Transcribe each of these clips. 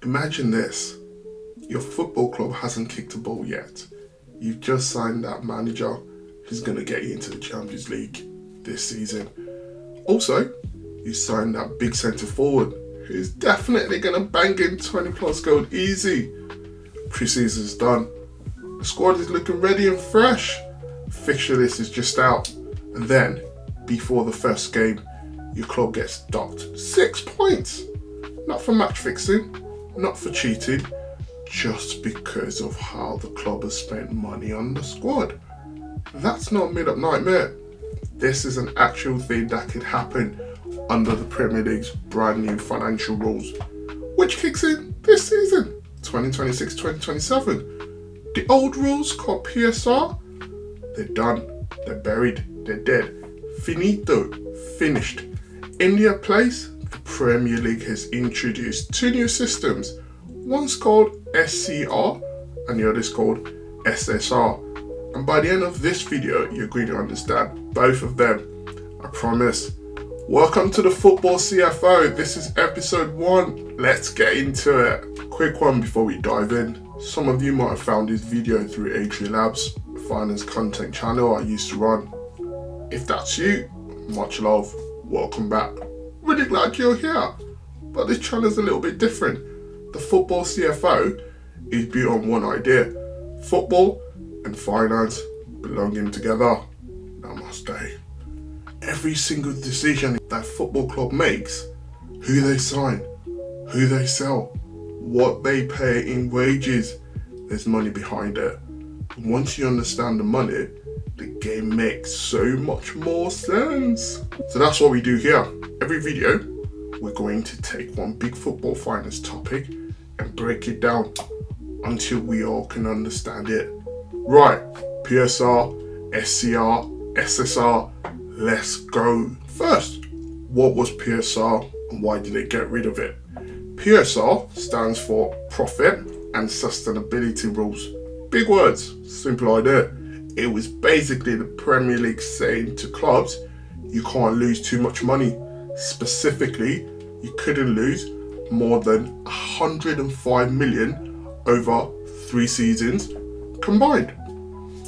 Imagine this. Your football club hasn't kicked a ball yet. You've just signed that manager who's going to get you into the Champions League this season. Also, you signed that big centre forward who's definitely going to bang in 20 plus goals easy. Pre-season's done. The squad is looking ready and fresh. Fixture list is just out. And then, before the first game, your club gets docked 6 points. Not for match fixing, not for cheating, just because of how the club has spent money on the squad. That's not a made-up nightmare. This is an actual thing that could happen under the Premier League's brand new financial rules, which kicks in this season, 2026-2027. The old rules called PSR, they're done, they're buried, they're dead. Finito, finished. In their place, the Premier League has introduced 2 new systems. One's called SCR and the other is called SSR. And by the end of this video, you're going to understand both of them, I promise. Welcome to the Football CFO. This is episode 1. Let's get into it. Quick one before we dive in. Some of you might have found this video through A3 Labs, the finance content channel I used to run. If that's you, much love, welcome back. Really glad you're here. But this channel is a little bit different. The Football CFO is built on one idea: football and finance belonging together. Namaste. Every single decision that football club makes, who they sign, who they sell, what they pay in wages, there's money behind it. And once you understand the money, the game makes so much more sense. So that's what we do here. Every video, we're going to take one big football finance topic and break it down until we all can understand it. Right, PSR, SCR, SSR, let's go. First, what was PSR and why did they get rid of it? PSR stands for Profit and Sustainability Rules. Big words, simple idea. It was basically the Premier League saying to clubs, you can't lose too much money. Specifically, you couldn't lose more than 105 million over 3 seasons combined.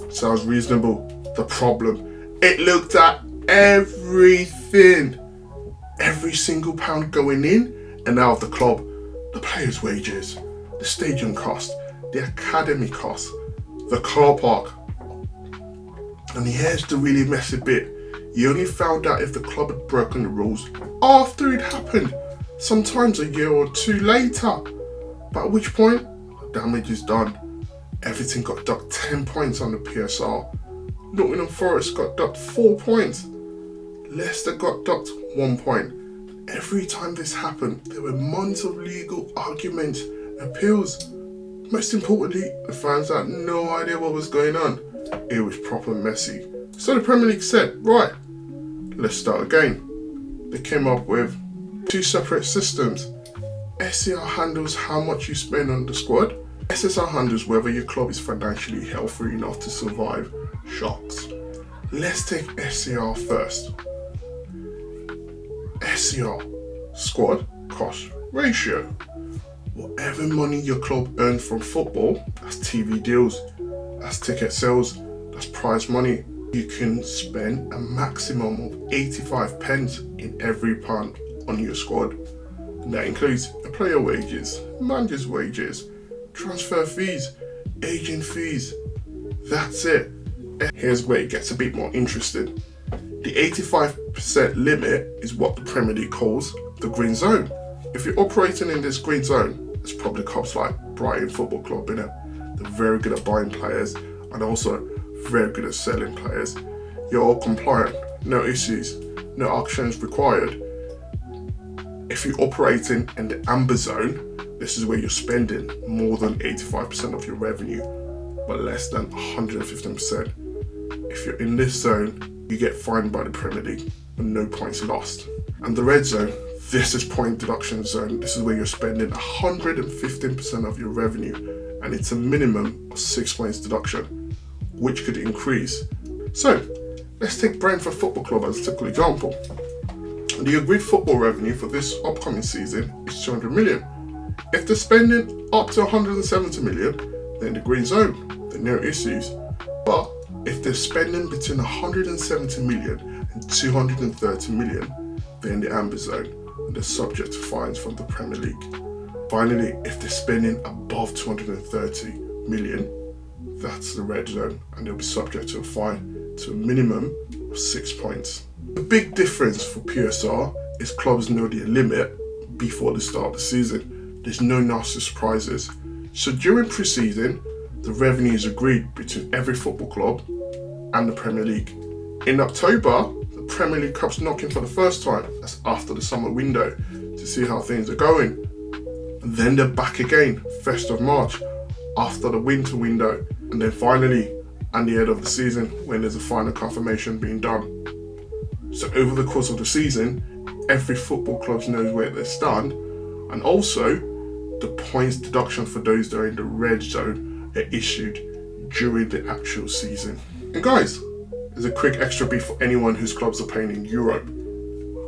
Sounds reasonable. The problem, it looked at everything. Every single pound going in and out of the club. The players' wages, the stadium cost, the academy cost, the car park. And here's the really messy bit. You only found out if the club had broken the rules after it happened, sometimes a year or 2 later. But at which point, damage is done. Everything got docked 10 points on the PSR. Nottingham Forest got docked 4 points. Leicester got docked 1 point. Every time this happened, there were months of legal arguments, appeals. Most importantly, the fans had no idea what was going on. It was proper messy. So the Premier League said, right, let's start again. They came up with 2 separate systems. SCR handles how much you spend on the squad. SSR handles whether your club is financially healthy enough to survive shocks. Let's take SCR first. SCR, squad cost ratio. Whatever money your club earns from football, that's TV deals, that's ticket sales, that's prize money. You can spend a maximum of 85 pence in every pound on your squad. And that includes the player wages, manager's wages, transfer fees, agent fees. That's it. Here's where it gets a bit more interesting. The 85% limit is what the Premier League calls the green zone. If you're operating in this green zone, it's probably clubs like Brighton Football Club, innit? They're very good at buying players and also very good at selling players. You're all compliant, no issues, no auctions required. If you're operating in the amber zone, this is where you're spending more than 85% of your revenue, but less than 115%. If you're in this zone, you get fined by the Premier League and no points lost. And the red zone, this is point deduction zone. This is where you're spending 115% of your revenue, and it's a minimum of 6 points deduction, which could increase. So let's take Brentford Football Club as a typical example. The agreed football revenue for this upcoming season is 200 million. If they're spending up to 170 million, they're in the green zone, there are no issues. But if they're spending between 170 million and 230 million, they're in the amber zone and they're subject to fines from the Premier League. Finally, if they're spending above 230 million, that's the red zone and they'll be subject to a fine to a minimum of 6 points. The big difference for PSR is clubs know their limit before the start of the season. There's no nasty surprises. So during pre-season, the revenue is agreed between every football club and the Premier League. In October, the Premier League Cup's knocking for the first time. That's after the summer window to see how things are going. And then they're back again, 1st of March, after the winter window. And then finally, at the end of the season, when there's a final confirmation being done. So over the course of the season, every football club knows where they stand, and also the points deduction for those that are in the red zone are issued during the actual season. And guys, there's a quick extra beat for anyone whose clubs are playing in Europe,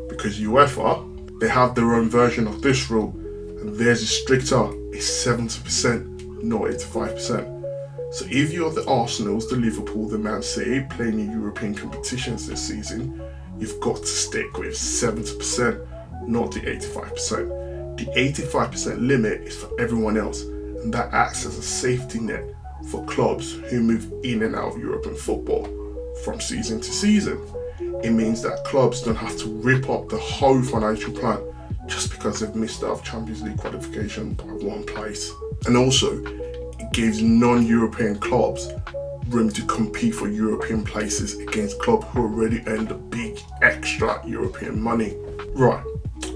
because UEFA, they have their own version of this rule, and theirs is stricter. It's 70%, not 85%. So if you're the Arsenals, the Liverpool, the Man City playing in European competitions this season, you've got to stick with 70%, not the 85%. The 85% limit is for everyone else, and that acts as a safety net for clubs who move in and out of European football from season to season. It means that clubs don't have to rip up the whole financial plan just because they've missed out of Champions League qualification by one place. And also, it gives non-European clubs room to compete for European places against clubs who already earn the big extra European money. Right,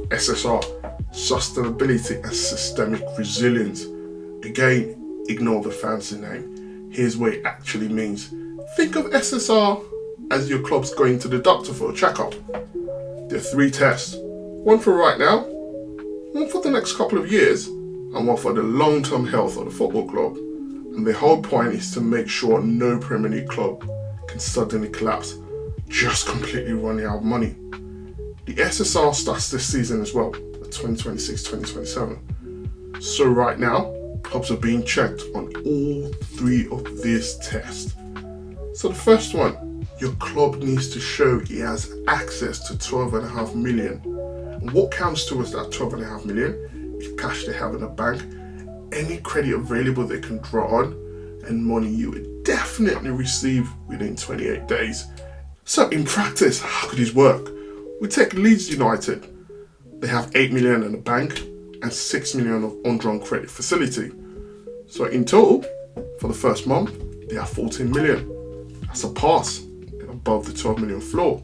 SSR, sustainability and systemic resilience. Again, ignore the fancy name. Here's what it actually means. Think of SSR as your club's going to the doctor for a checkup. There are 3 tests, one for right now, one for the next couple of years, and one for the long-term health of the football club. And the whole point is to make sure no Premier League club can suddenly collapse, just completely running out of money. The SSR starts this season as well, 2026-2027. So right now, clubs are being checked on all 3 of these tests. So the first one, your club needs to show it has access to 12.5 million. And what counts towards that 12.5 million is cash they have in the bank, any credit available they can draw on, and money you would definitely receive within 28 days. So in practice, how could this work? We take Leeds United. They have 8 million in the bank and 6 million of undrawn credit facility. So in total, for the first month, they have 14 million. That's a pass above the 12 million floor.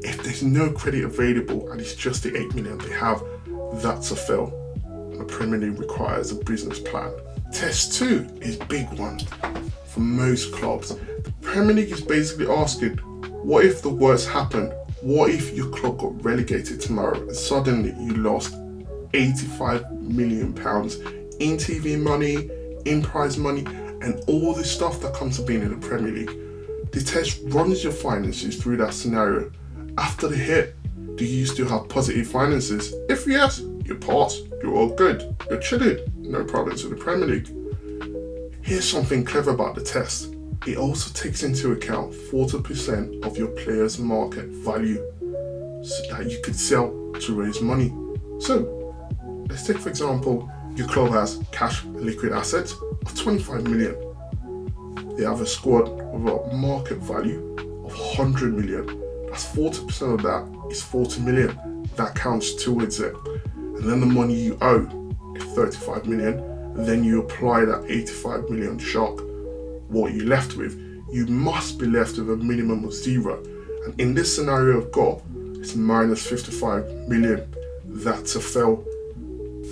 If there's no credit available and it's just the 8 million they have, that's a fail. The Premier League requires a business plan. Test 2 is big one for most clubs. The Premier League is basically asking, what if the worst happened? What if your club got relegated tomorrow and suddenly you lost £85 million in TV money, in prize money, and all the stuff that comes to being in the Premier League? The test runs your finances through that scenario. After the hit, do you still have positive finances? If yes, you pass, you're all good, you're chilling, no problems with the Premier League. Here's something clever about the test. It also takes into account 40% of your player's market value so that you could sell to raise money. So, let's take for example, your club has cash and liquid assets of 25 million. They have a squad with a market value of 100 million. That's 40% of that is 40 million. That counts towards it. And then the money you owe is 35 million. And then you apply that 85 million shock. What are you left with? You must be left with a minimum of 0. And in this scenario I've got, it's minus 55 million. That's a fail.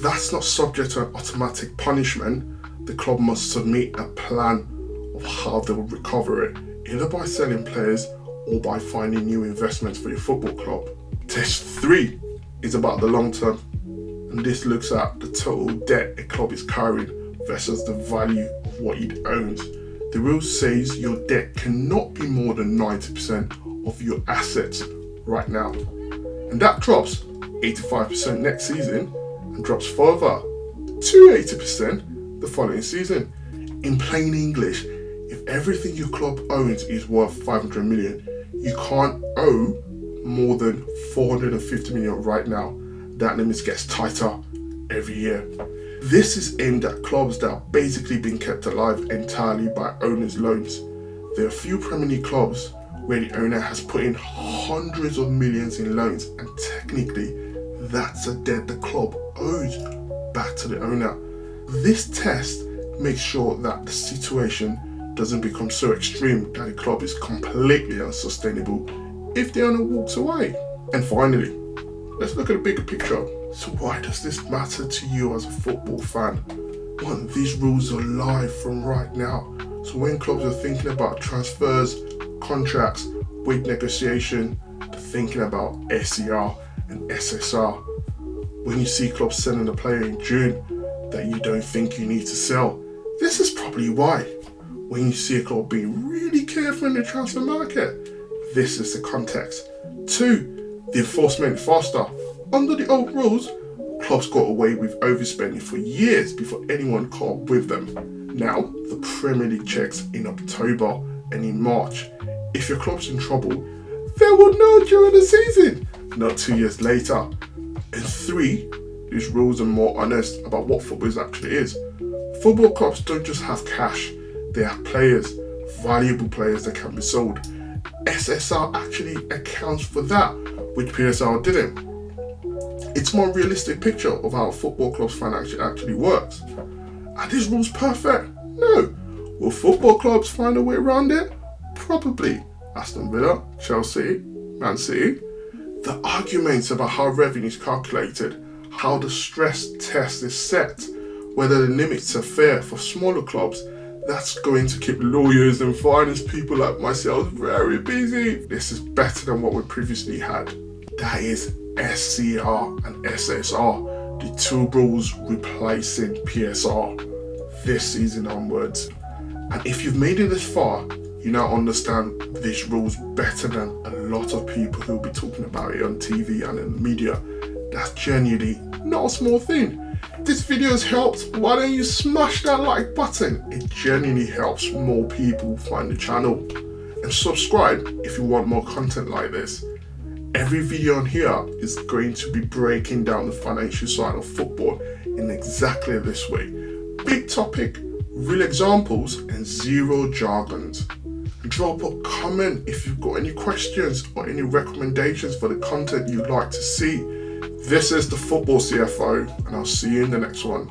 That's not subject to an automatic punishment. The club must submit a plan of how they will recover it, either by selling players or by finding new investments for your football club. Test 3 is about the long term, and this looks at the total debt a club is carrying versus the value of what it owns. The rule says your debt cannot be more than 90% of your assets right now, and that drops 85% next season and drops further to 80% the following season. In plain English, if everything your club owns is worth 500 million, you can't owe more than 450 million right now. That limit gets tighter every year. This is aimed at clubs that are basically being kept alive entirely by owners' loans. There are few Premier League clubs where the owner has put in hundreds of millions in loans, and technically that's a debt the club owes back to the owner. This test makes sure that the situation doesn't become so extreme that the club is completely unsustainable if the owner walks away. And finally, let's look at the bigger picture. So why does this matter to you as a football fan? Well, these rules are live from right now. So when clubs are thinking about transfers, contracts, wage negotiation, they're thinking about SER and SSR. When you see clubs selling a player in June that you don't think you need to sell, this is probably why. When you see a club being really careful in the transfer market, this is the context. 2, the enforcement faster. Under the old rules, clubs got away with overspending for years before anyone caught up with them. Now, the Premier League checks in October and in March. If your club's in trouble, they will know during the season, not 2 years later. And 3, these rules are more honest about what football actually is. Football clubs don't just have cash, they have players, valuable players that can be sold. SSR actually accounts for that, which PSR didn't. It's a more realistic picture of how a football club's financial actually works. Are these rules perfect? No. Will football clubs find a way around it? Probably. Aston Villa, Chelsea, Man City. The arguments about how revenue is calculated, how the stress test is set, whether the limits are fair for smaller clubs, that's going to keep lawyers and finance people like myself very busy. This is better than what we previously had. That is SCR and SSR, the 2 rules replacing PSR this season onwards. And if you've made it this far, you now understand these rules better than a lot of people who'll be talking about it on TV and in the media. That's genuinely not a small thing. This video has helped. Why don't you smash that like button? It genuinely helps more people find the channel. And subscribe if you want more content like this. Every video on here is going to be breaking down the financial side of football in exactly this way. Big topic, real examples, and zero jargons. Drop a comment if you've got any questions or any recommendations for the content you'd like to see. This is the Football CFO, and I'll see you in the next one.